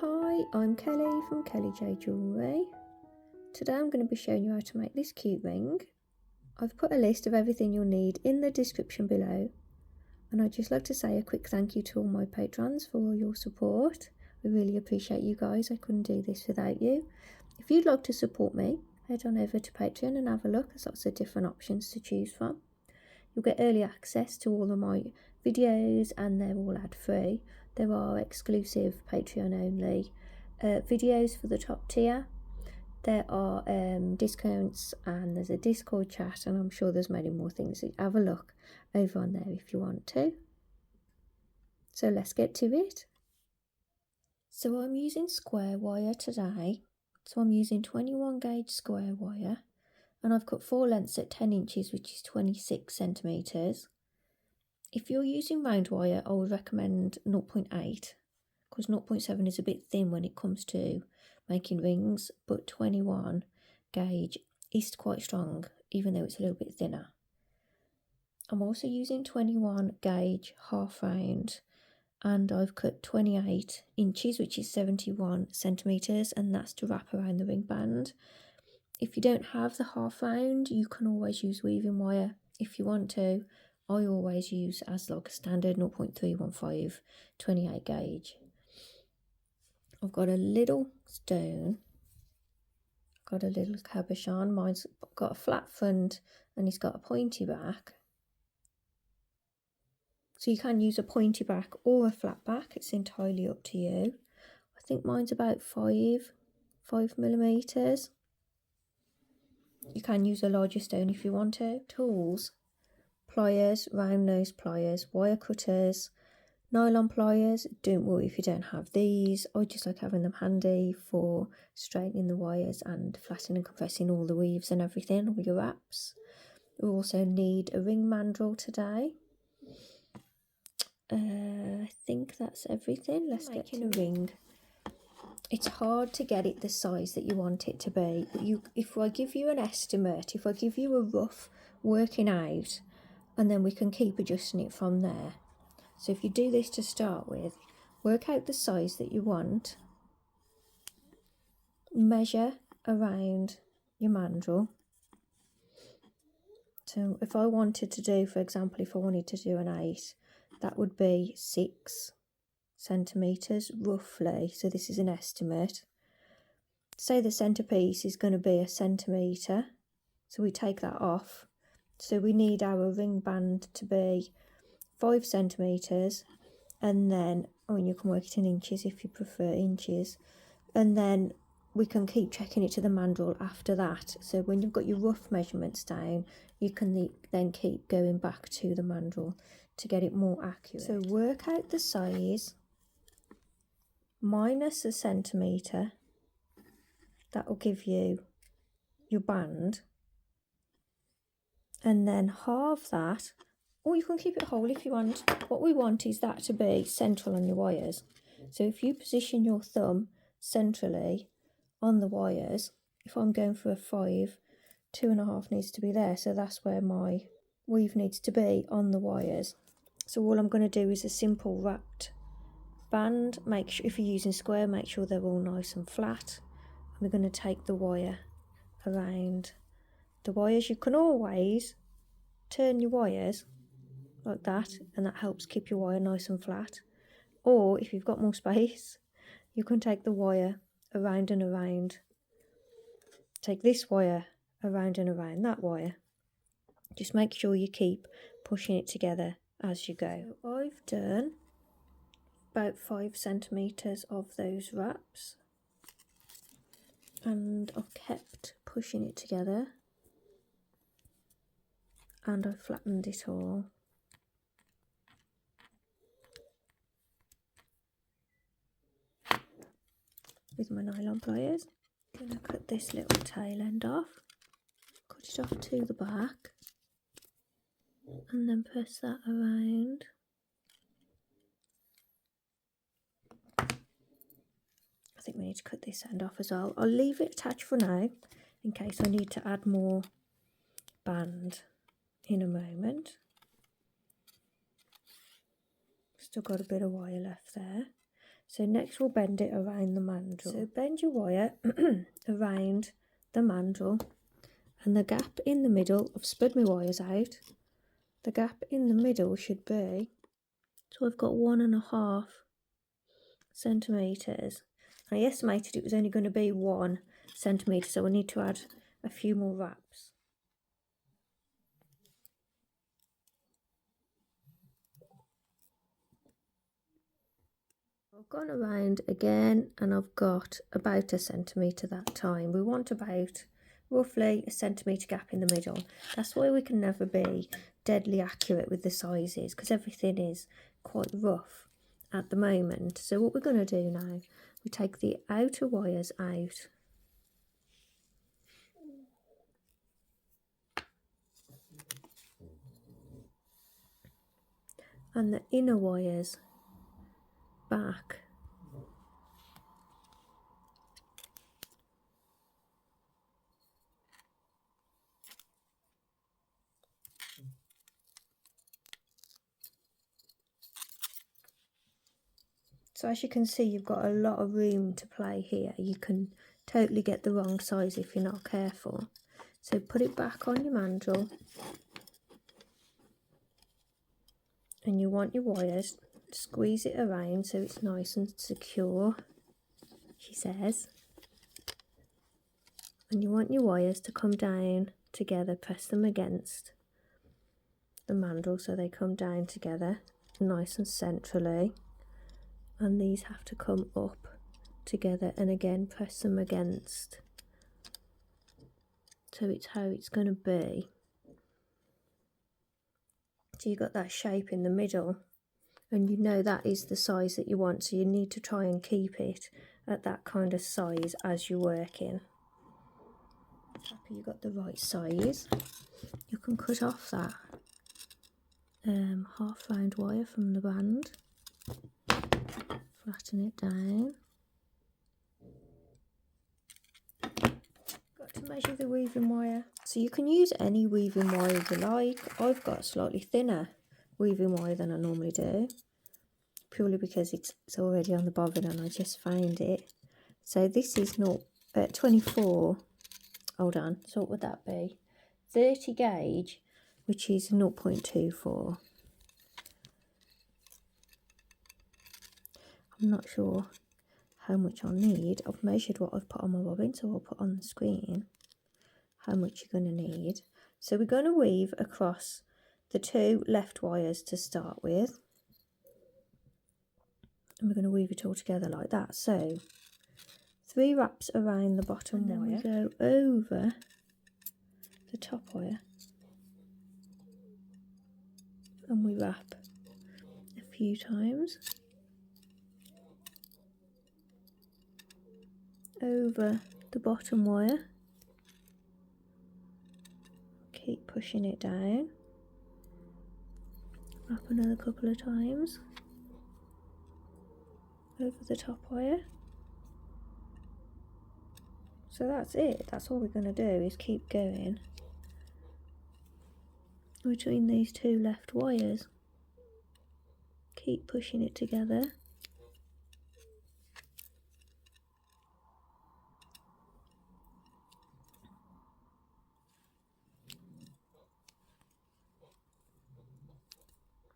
Hi, I'm Kelly from Jones Jewellery. Today I'm going to be showing you how to make this cute ring. I've put a list of everything you'll need in the description below, and I'd just like to say a quick thank you to all my patrons for all your support. I really appreciate you guys. I couldn't do this without you. If you'd like to support me, head on over to Patreon and have a look. There's lots of different options to choose from. You'll get early access to all of my videos, and they're all ad free. There are exclusive Patreon only videos for the top tier. There are discounts, and there's a Discord chat, and I'm sure there's many more things. So have a look over on there if you want to. So let's get to it. So I'm using square wire today. So I'm using 21 gauge square wire, and I've cut 4 lengths at 10 inches, which is 26 centimetres. If you're using round wire, I would recommend 0.8 because 0.7 is a bit thin when it comes to making rings, but 21 gauge is quite strong, even though it's a little bit thinner. I'm also using 21 gauge half round, and I've cut 28 inches, which is 71 centimetres, and that's to wrap around the ring band. If you don't have the half round, you can always use weaving wire if you want to. I always use as like a standard 0.315 28 gauge. I've got a little stone, got a little cabochon. Mine's got a flat front and it's got a pointy back. So you can use a pointy back or a flat back, it's entirely up to you. I think mine's about 5 millimeters. You can use a larger stone if you want to. Tools: pliers, round nose pliers, wire cutters, nylon pliers. Don't worry if you don't have these. I just like having them handy for straightening the wires and flattening and compressing all the weaves and everything, all your wraps. We also need a ring mandrel today. I think that's everything. Let's get to a ring. It's hard to get it the size that you want it to be, but if I give you an estimate, if I give you a rough working out, and then we can keep adjusting it from there. So if you do this to start with, work out the size that you want, measure around your mandrel. So if I wanted to do, for example, if I wanted to do an 8, that would be 6 centimetres roughly. So this is an estimate. Say the centrepiece is going to be 1 centimetre, so we take that off. So we need our ring band to be 5 centimetres, and then, I mean, you can work it in inches if you prefer inches, and then we can keep checking it to the mandrel after that. So when you've got your rough measurements down, you can then keep going back to the mandrel to get it more accurate. So work out the size minus 1 centimetre. That will give you your band, and then halve that, or you can keep it whole if you want. What we want is that to be central on your wires. So if you position your thumb centrally on the wires, if I'm going for a 5, 2.5 needs to be there. So that's where my weave needs to be, on the wires. So all I'm going to do is a simple wrapped band. Make sure, if you're using square, make sure they're all nice and flat. And we're going to take the wire around the wires. You can always turn your wires like that, and that helps keep your wire nice and flat. Or if you've got more space, you can take the wire around and around. Take this wire around and around that wire. Just make sure you keep pushing it together as you go. So I've done about 5 centimetres of those wraps, and I've kept pushing it together, and I've flattened it all. With my nylon pliers. I'm going to cut this little tail end off, cut it off to the back, and then press that around. I think we need to cut this end off as well. I'll leave it attached for now in case I need to add more band in a moment. Still got a bit of wire left there. So next we'll bend it around the mandrel. So bend your wire around the mandrel, and the gap in the middle, I've spread my wires out, the gap in the middle should be, so I've got 1.5 centimetres. I estimated it was only going to be 1 centimetre, so I need to add a few more wraps. I've gone around again and I've got about 1 centimetre that time. We want about roughly 1 centimetre gap in the middle. That's why we can never be deadly accurate with the sizes, because everything is quite rough at the moment. So what we're going to do now, we take the outer wires out, and the inner wires back. So as you can see, you've got a lot of room to play here. You can totally get the wrong size if you're not careful. So put it back on your mandrel, and you want your wires, squeeze it around so it's nice and secure, she says. And you want your wires to come down together, press them against the mandrel so they come down together nice and centrally. And these have to come up together, and again press them against, so it's how it's going to be. So you've got that shape in the middle, and you know that is the size that you want, so you need to try and keep it at that kind of size as you're working. Happy you got the right size. You can cut off that half round wire from the band, flatten it down. Got to measure the weaving wire. So you can use any weaving wire you like. I've got slightly thinner weaving wire than I normally do, purely because it's already on the bobbin and I just found it. So this is not 24, hold on, so what would that be? 30 gauge, which is 0.24. I'm not sure how much I'll need. I've measured what I've put on my bobbin, so I'll put on the screen how much you're going to need. So we're going to weave across the 2 left wires to start with, and we're going to weave it all together like that. So 3 wraps around the bottom wire, we go over the top wire and we wrap a few times over the bottom wire, keep pushing it down, wrap another couple of times over the top wire. So that's it, that's all we're going to do, is keep going between these 2 left wires, keep pushing it together.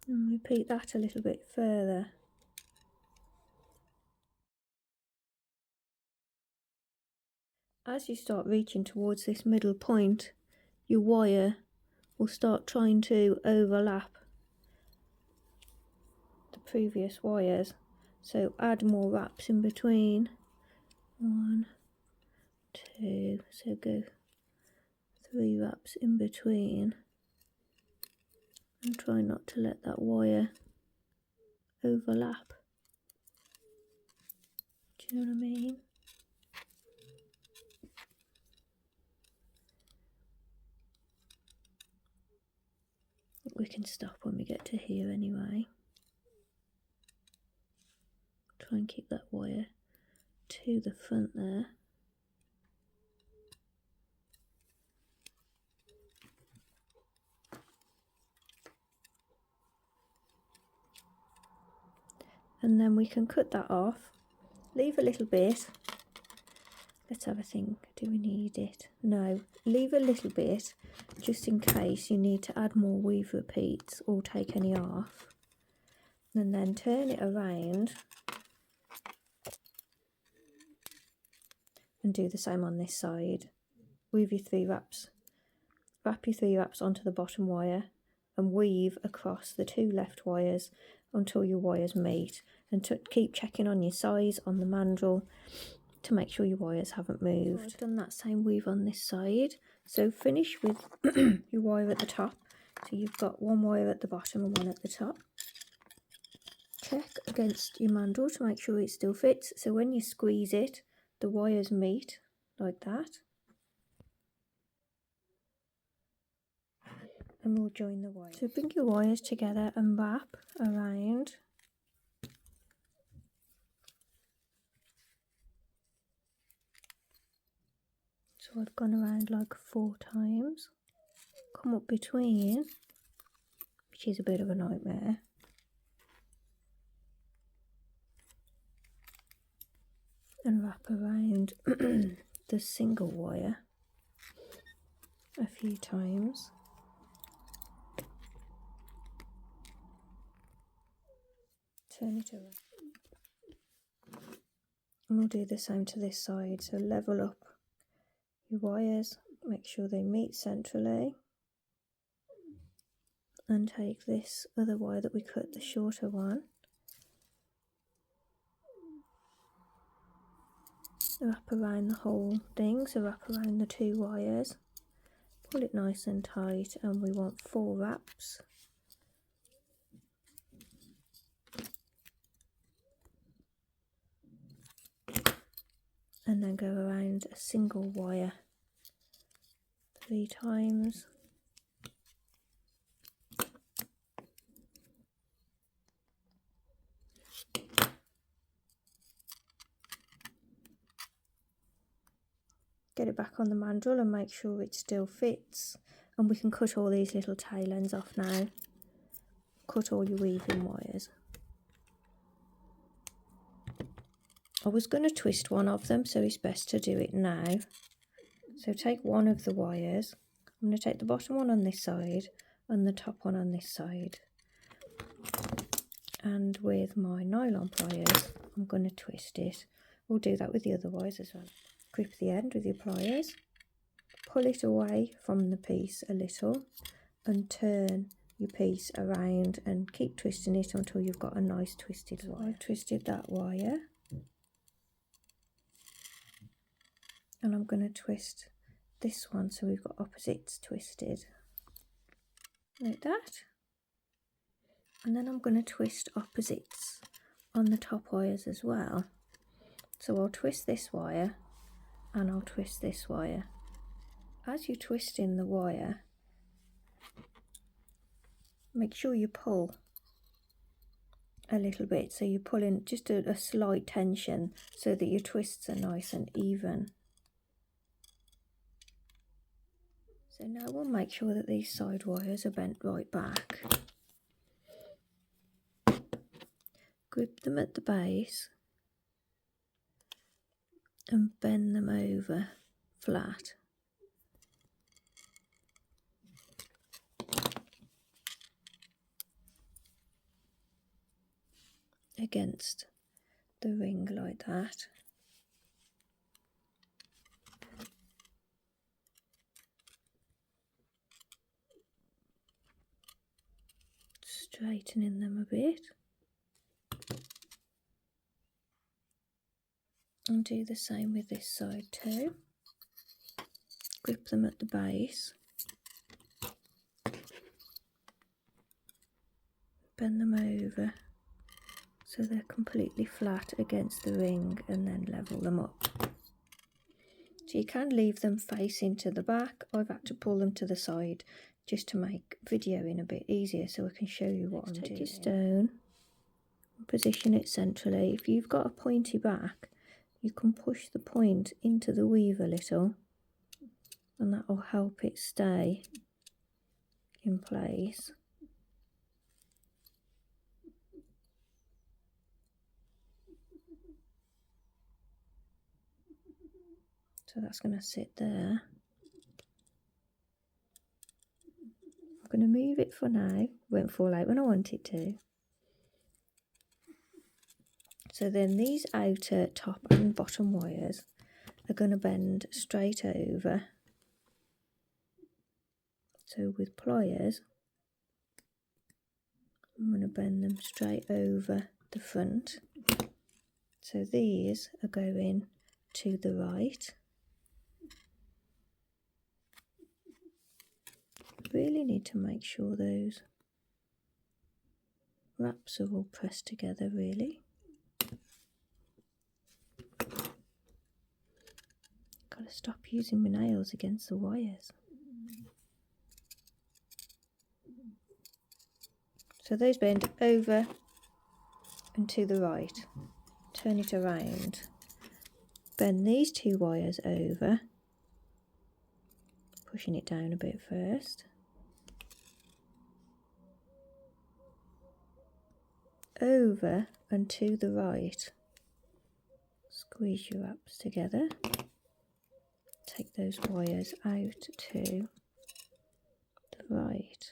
And repeat that a little bit further. As you start reaching towards this middle point, your wire will start trying to overlap the previous wires. So add more wraps in between. 1, 2, so go 3 wraps in between. And try not to let that wire overlap. Do you know what I mean? We can stop when we get to here anyway. Try and keep that wire to the front there. and then we can cut that off, leave a little bit. Let's have a think, do we need it? No, leave a little bit just in case you need to add more weave repeats or take any off, and then turn it around and do the same on this side. Weave your 3 wraps, wrap your 3 wraps onto the bottom wire and weave across the 2 left wires until your wires meet, and to keep checking on your size on the mandrel to make sure your wires haven't moved. I've done that same weave on this side, so finish with your wire at the top. So you've got 1 wire at the bottom and 1 at the top. Check against your mandrel to make sure it still fits, so when you squeeze it the wires meet like that, and we'll join the wires. So bring your wires together and wrap around. So I've gone around like 4 times, come up between, which is a bit of a nightmare, and wrap around the single wire a few times. Turn it around. And we'll do the same to this side, so level up your wires, make sure they meet centrally, and take this other wire that we cut, the shorter one, wrap around the whole thing, so wrap around the 2 wires, pull it nice and tight, and we want 4 wraps. And then go around a single wire 3 times. Get it back on the mandrel and make sure it still fits, and we can cut all these little tail ends off now. Cut all your weaving wires. I was going to twist one of them, so it's best to do it now. So take one of the wires, I'm going to take the bottom one on this side and the top one on this side, and with my nylon pliers I'm going to twist it. We'll do that with the other wires as well. Grip the end with your pliers, pull it away from the piece a little and turn your piece around and keep twisting it until you've got a nice twisted wire. I've twisted that wire, and I'm going to twist this one so we've got opposites twisted like that, and then I'm going to twist opposites on the top wires as well. So I'll twist this wire and I'll twist this wire. As you're twisting the wire, make sure you pull a little bit, so you pull in just a slight tension so that your twists are nice and even. So now we'll make sure that these side wires are bent right back. Grip them at the base and bend them over flat. Against the ring like that. Straightening them a bit. And do the same with this side too. Grip them at the base. Bend them over so they're completely flat against the ring, and then level them up. So you can leave them facing to the back. I've had to pull them to the side just to make videoing a bit easier so I can show you what I'm doing. Take your stone and position it centrally. If you've got a pointy back, you can push the point into the weave a little, and that will help it stay in place. So that's going to sit there. I'm going to move it for now. It won't fall out when I want it to. So then these outer top and bottom wires are going to bend straight over. So with pliers, I'm going to bend them straight over the front. So these are going to the right. Really need to make sure those wraps are all pressed together really. Gotta stop using my nails against the wires. So those bend over and to the right. Turn it around. Bend these two wires over. Pushing it down a bit first. Over and to the right. Squeeze your wraps together. Take those wires out to the right.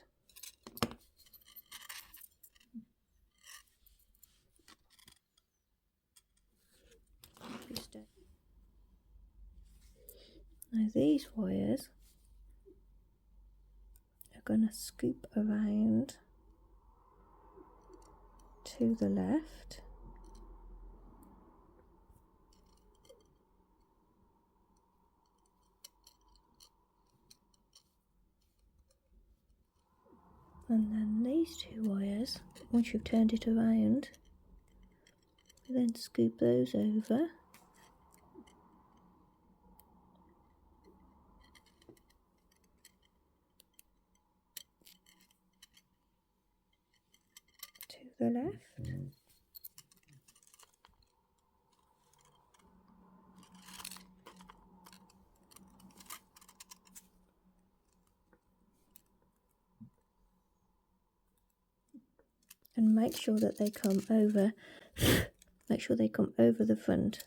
Now these wires are going to scoop around to the left. And then these two wires, once you've turned it around, you then scoop those over. To the left. And make sure that they come over, the front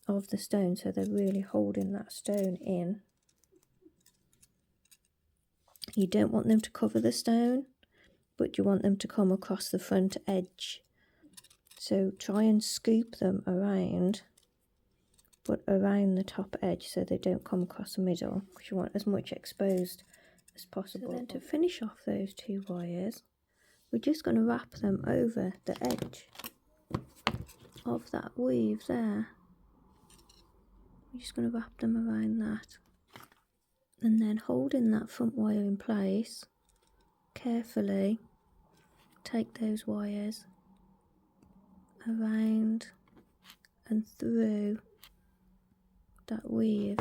of the stone, so they're really holding that stone in. You don't want them to cover the stone, but you want them to come across the front edge. So try and scoop them around, but around the top edge so they don't come across the middle, because you want as much exposed as possible. So then to finish off those two wires, we're just going to wrap them over the edge of that weave there. We're just going to wrap them around that. And then holding that front wire in place, carefully take those wires around and through that weave.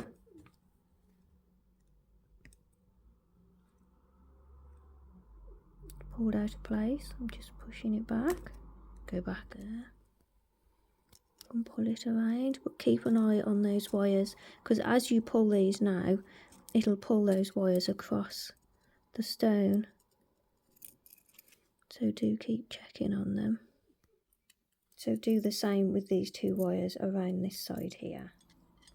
Pulled out of place, I'm just pushing it back. Go back there and pull it around, but keep an eye on those wires, because as you pull these now, it'll pull those wires across the stone. So do keep checking on them. So do the same with these two wires around this side here.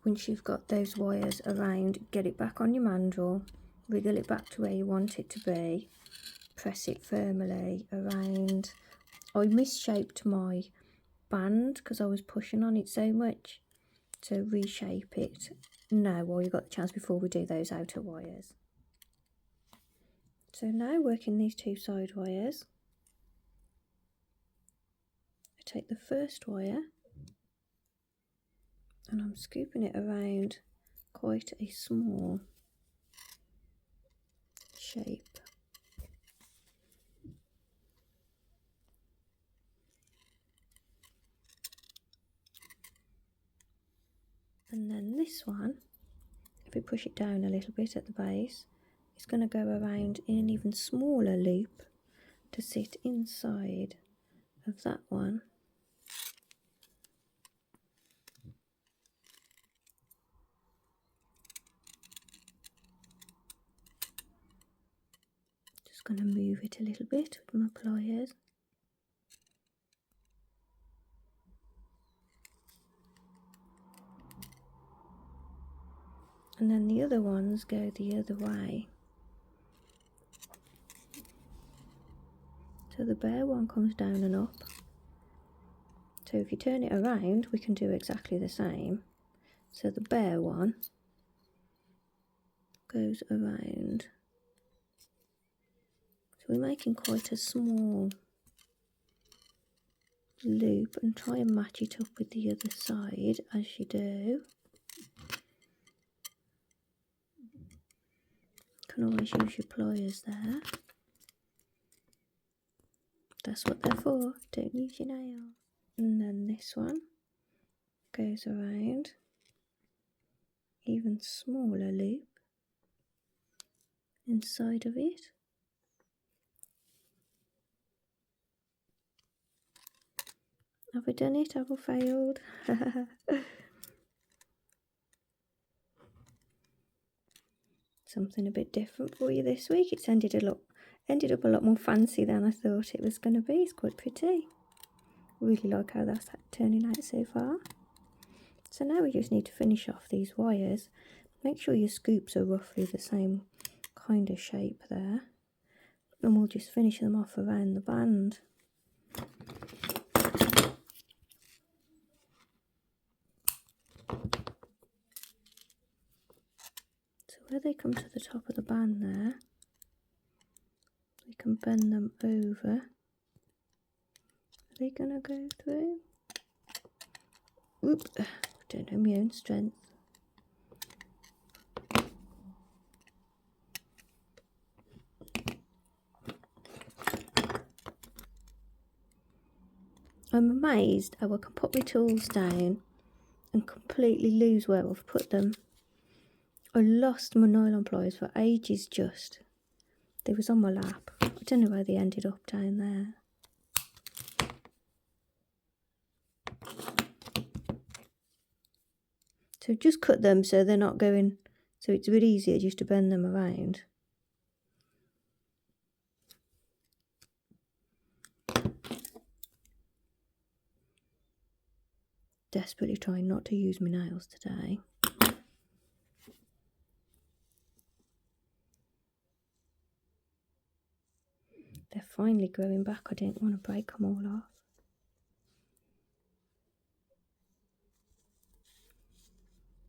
Once you've got those wires around, get it back on your mandrel, wriggle it back to where you want it to be, press it firmly around. I misshaped my band because I was pushing on it so much, so reshape it now while you've got the chance before we do those outer wires. So now working these two side wires, I take the first wire and I'm scooping it around quite a small shape. And then this one, if we push it down a little bit at the base, it's going to go around in an even smaller loop to sit inside of that one. Just going to move it a little bit with my pliers. and then the other ones go the other way. So the bare one comes down and up. So if you turn it around, we can do exactly the same. So the bare one goes around. So we're making quite a small loop, and try and match it up with the other side as you do. You can always use your pliers there. That's what they're for, don't use your nails. And then this one goes around, even smaller loop inside of it. Have I done it? Have I failed? Something a bit different for you this week. It's ended up a lot more fancy than I thought it was going to be. It's quite pretty. Really like how that's turning out so far. So now we just need to finish off these wires. Make sure your scoops are roughly the same kind of shape there, and we'll just finish them off around the band. So where they come to the top of the band there, we can bend them over. Are they gonna go through? Oop, don't know my own strength. I'm amazed how I can put my tools down and completely lose where I've put them. I lost my nylon pliers for ages just. They was on my lap. I don't know where they ended up down there. So just cut them so they're not going, so it's a bit easier just to bend them around. Desperately trying not to use my nails today. They're finally growing back. I didn't want to break them all off.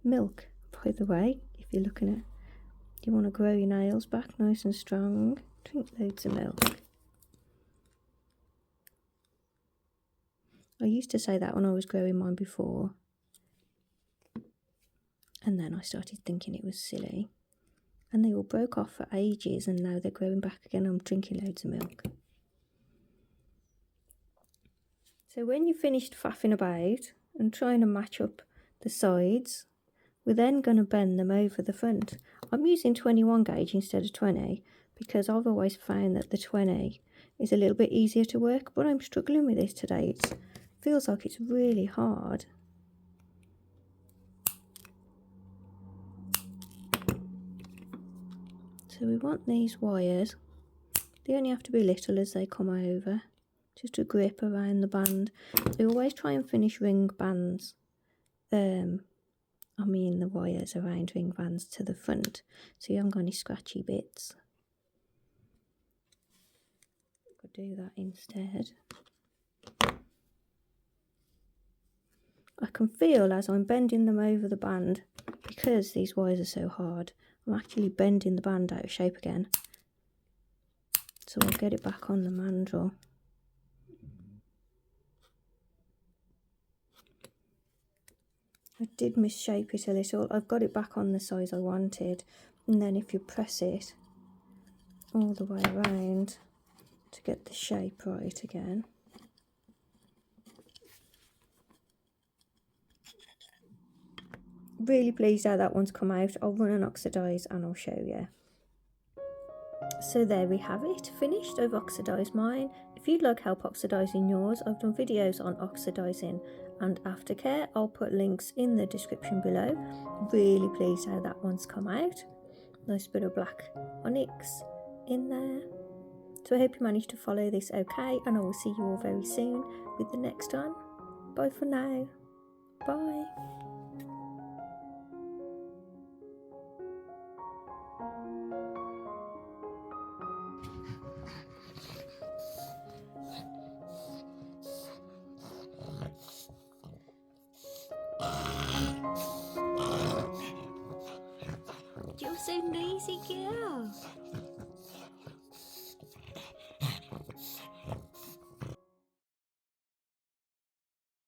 Milk, by the way, if you're looking at, you want to grow your nails back nice and strong, drink loads of milk. I used to say that when I was growing mine before, and then I started thinking it was silly, and they all broke off for ages, and now they're growing back again. I'm drinking loads of milk. So when you've finished faffing about and trying to match up the sides, we're then going to bend them over the front. I'm using 21 gauge instead of 20 because I've always found that the 20 is a little bit easier to work, but I'm struggling with this today. It feels like it's really hard. So we want these wires, they only have to be little as they come over, just to grip around the band. I always try and finish ring bands, I mean the wires around ring bands to the front, so you haven't got any scratchy bits. Could do that instead. I can feel as I'm bending them over the band, because these wires are so hard, I'm actually bending the band out of shape again. So I'll get it back on the mandrel. I did misshape it a little. I've got it back on the size I wanted, and then if you press it all the way around to get the shape right again. Really pleased how that one's come out. I'll run and oxidise and I'll show you. So there we have it, finished. I've oxidised mine. If you'd like help oxidising yours, I've done videos on oxidising and aftercare. I'll put links in the description below. Really pleased how that one's come out. Nice bit of black onyx in there. So I hope you managed to follow this okay, and I will see you all very soon with the next one. Bye for now. Bye. so noisy, girl.